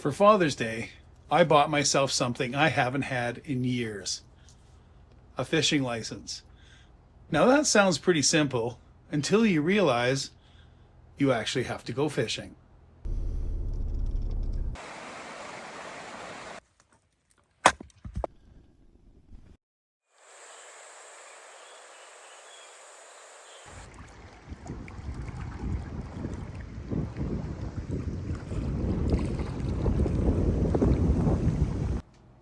For Father's Day, I bought myself something I haven't had in years. A fishing license. Now that sounds pretty simple until you realize you actually have to go fishing.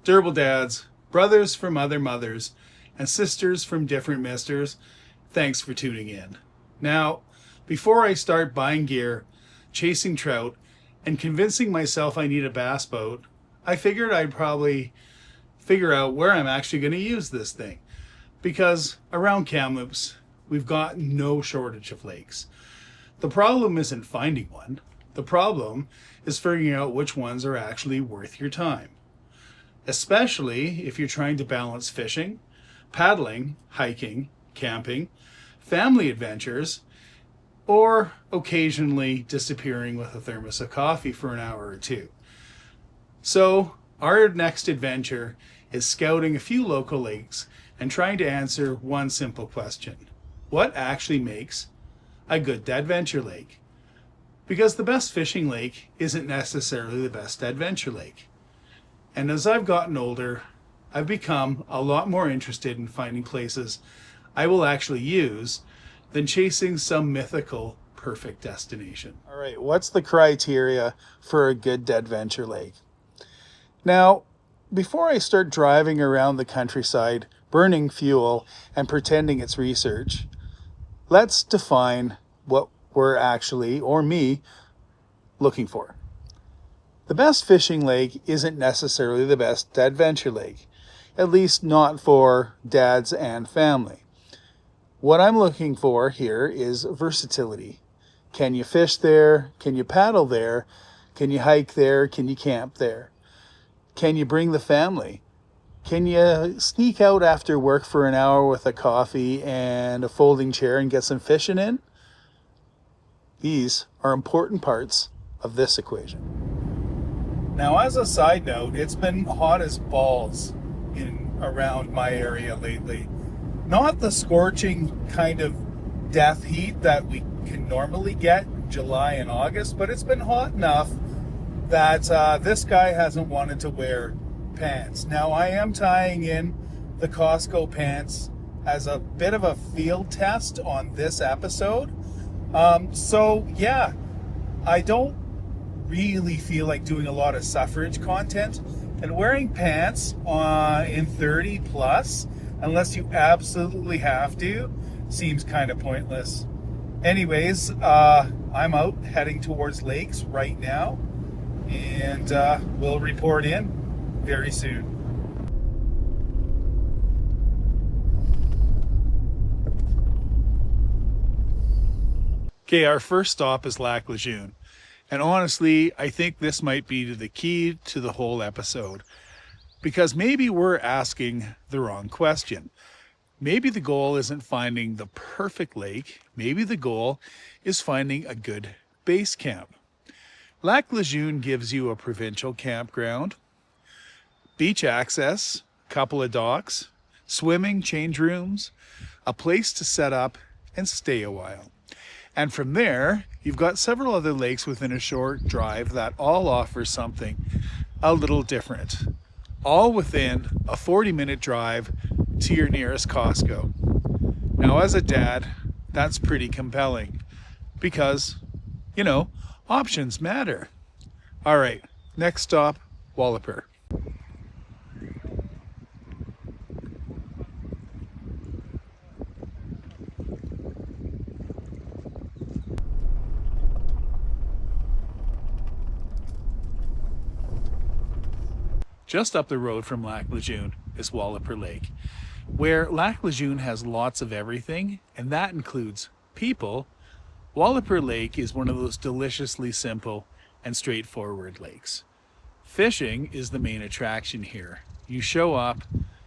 Durable dads, brothers from other mothers, and sisters from different misters, thanks for tuning in. Now, before I start buying gear, chasing trout, and convincing myself I need a bass boat, I figured I'd probably figure out where I'm actually going to use this thing. Because around Kamloops, we've got no shortage of lakes. The problem isn't finding one. The problem is figuring out which ones are actually worth your time. Especially if you're trying to balance fishing, paddling, hiking, camping, family adventures, or occasionally disappearing with a thermos of coffee for an hour or two. So our next adventure is scouting a few local lakes and trying to answer one simple question. What actually makes a good Dadventure lake? Because the best fishing lake isn't necessarily the best Dadventure lake. And as I've gotten older, I've become a lot more interested in finding places I will actually use than chasing some mythical perfect destination. All right, what's the criteria for a good Dadventure lake? Now, before I start driving around the countryside, burning fuel and pretending it's research, let's define what we're actually, or me, looking for. The best fishing lake isn't necessarily the best Dadventure lake, at least not for dads and family. What I'm looking for here is versatility. Can you fish there? Can you paddle there? Can you hike there? Can you camp there? Can you bring the family? Can you sneak out after work for an hour with a coffee and a folding chair and get some fishing in? These are important parts of this equation. Now, as a side note, it's been hot as balls around my area lately. Not the scorching kind of death heat that we can normally get in July and August, but it's been hot enough that this guy hasn't wanted to wear pants. Now, I am tying in the Costco pants as a bit of a field test on this episode. So yeah, I don't really feel like doing a lot of suffrage content, and wearing pants in 30 plus, unless you absolutely have to, seems kind of pointless. Anyways, I'm out heading towards lakes right now, and we'll report in very soon. Okay, our first stop is Lac Lejeune. And honestly, I think this might be the key to the whole episode, because maybe we're asking the wrong question. Maybe the goal isn't finding the perfect lake. Maybe the goal is finding a good base camp. Lac Lejeune gives you a provincial campground, beach access, a couple of docks, swimming, change rooms, a place to set up and stay a while. And from there, you've got several other lakes within a short drive that all offer something a little different. All within a 40-minute drive to your nearest Costco. Now, as a dad, that's pretty compelling because, options matter. All right, next stop, Walloper. Just up the road from Lac Lejeune is Walloper Lake, where Lac Lejeune has lots of everything, and that includes people. Walloper Lake is one of those deliciously simple and straightforward lakes. Fishing is the main attraction here. You show up,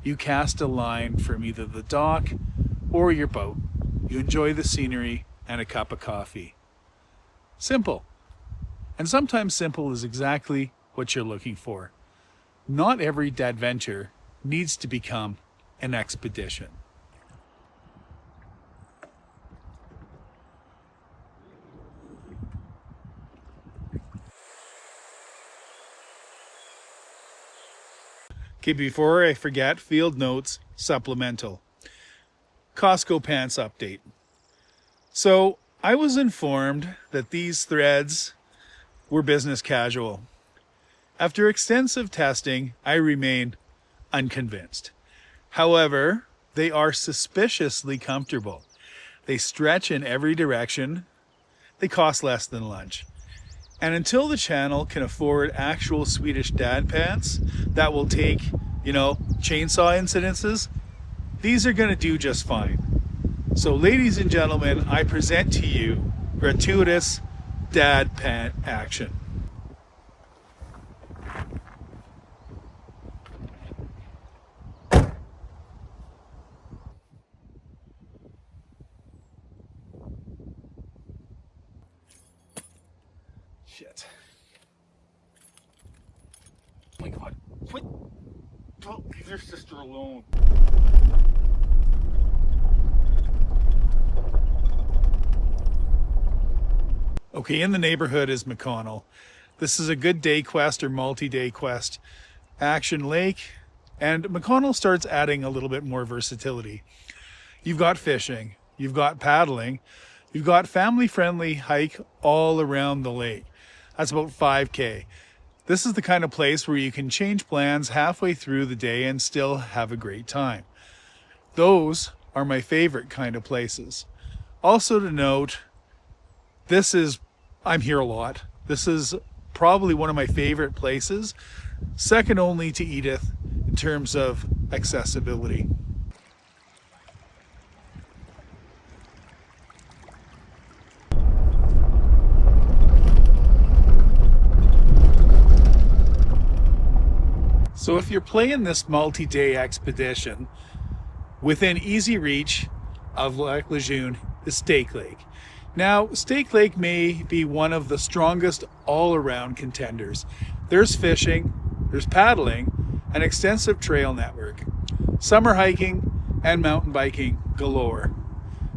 you cast a line from either the dock or your boat. You enjoy the scenery and a cup of coffee. Simple. And sometimes simple is exactly what you're looking for. Not every Dadventure needs to become an expedition. Okay, before I forget, field notes supplemental. Costco pants update. So I was informed that these threads were business casual. After extensive testing, I remain unconvinced. However, they are suspiciously comfortable. They stretch in every direction. They cost less than lunch. And until the channel can afford actual Swedish dad pants that will take, chainsaw incidences, these are gonna do just fine. So ladies and gentlemen, I present to you gratuitous dad pant action. Shit. Oh my God. Quit. Don't leave your sister alone. Okay, in the neighborhood is McConnell. This is a good day quest or multi-day quest. Action Lake. And McConnell starts adding a little bit more versatility. You've got fishing. You've got paddling. You've got family-friendly hike all around the lake. That's about 5K. This is the kind of place where you can change plans halfway through the day and still have a great time. Those are my favorite kind of places. Also to note, I'm here a lot. This is probably one of my favorite places, second only to Edith in terms of accessibility. So if you're playing this multi-day expedition, within easy reach of Lac Lejeune is Stake Lake. Now, Stake Lake may be one of the strongest all-around contenders. There's fishing, there's paddling, an extensive trail network, summer hiking, and mountain biking galore.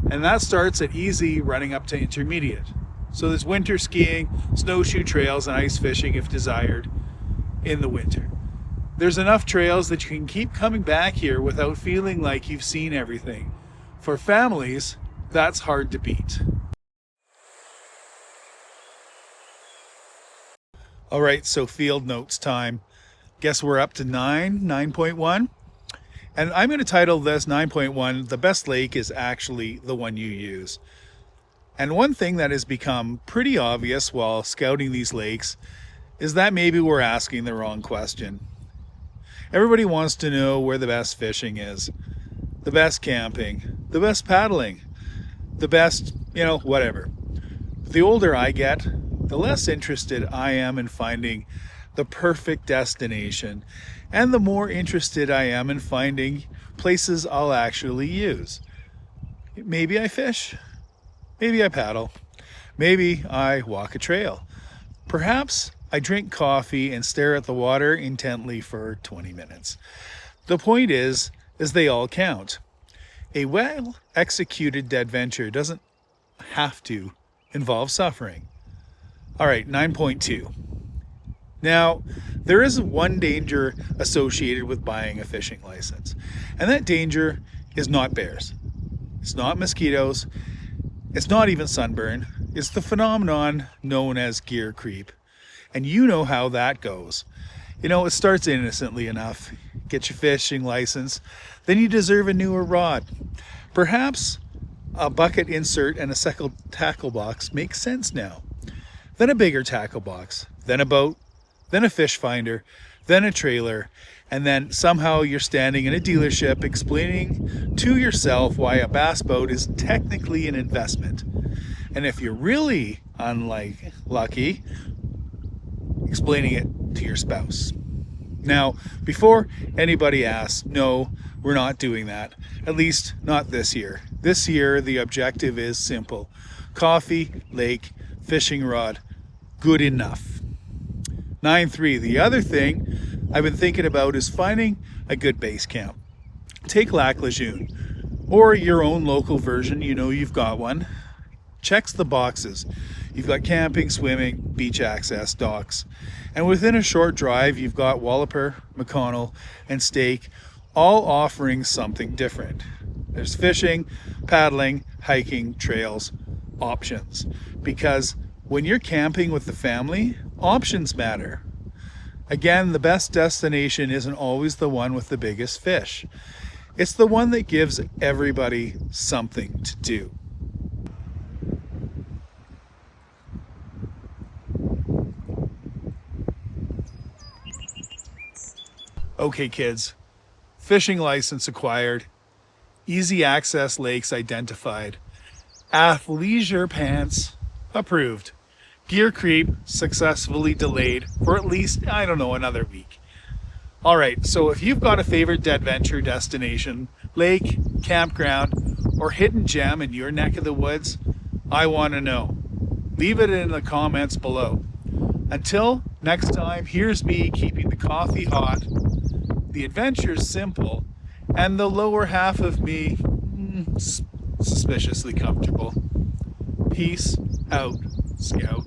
And that starts at easy running up to intermediate. So there's winter skiing, snowshoe trails, and ice fishing if desired in the winter. There's enough trails that you can keep coming back here without feeling like you've seen everything. For families, that's hard to beat. All right, so field notes time. Guess we're up to 9.1. And I'm going to title this 9.1, The Best Lake is Actually the One You Use. And one thing that has become pretty obvious while scouting these lakes is that maybe we're asking the wrong question. Everybody wants to know where the best fishing is, the best camping, the best paddling, the best, whatever. The older I get, the less interested I am in finding the perfect destination, and the more interested I am in finding places I'll actually use. Maybe I fish, maybe I paddle, maybe I walk a trail. Perhaps I drink coffee and stare at the water intently for 20 minutes. The point is they all count. A well-executed Dadventure doesn't have to involve suffering. All right, 9.2. Now, there is one danger associated with buying a fishing license, and that danger is not bears. It's not mosquitoes. It's not even sunburn. It's the phenomenon known as gear creep. And you know how that goes. It starts innocently enough. Get your fishing license, then you deserve a newer rod. Perhaps a bucket insert and a second tackle box makes sense now. Then a bigger tackle box, then a boat, then a fish finder, then a trailer, and then somehow you're standing in a dealership explaining to yourself why a bass boat is technically an investment. And if you're really lucky, explaining it to your spouse. Now, before anybody asks, no, we're not doing that. At least not this year. This year, the objective is simple. Coffee, lake, fishing rod, good enough. 9.3. The other thing I've been thinking about is finding a good base camp. Take Lac Lejeune or your own local version, you know you've got one. Checks the boxes. You've got camping, swimming, beach access, docks. And within a short drive, you've got Walloper, McConnell, and Stake, all offering something different. There's fishing, paddling, hiking, trails, options. Because when you're camping with the family, options matter. Again, the best destination isn't always the one with the biggest fish. It's the one that gives everybody something to do. Okay, kids, fishing license acquired, easy access lakes identified, athleisure pants approved, gear creep successfully delayed for at least, I don't know, another week. All right, so if you've got a favorite Dadventure destination, lake, campground, or hidden gem in your neck of the woods, I want to know. Leave it in the comments below. Until next time, here's me keeping the coffee hot, the adventure's simple, and the lower half of me suspiciously comfortable. Peace out, Scout.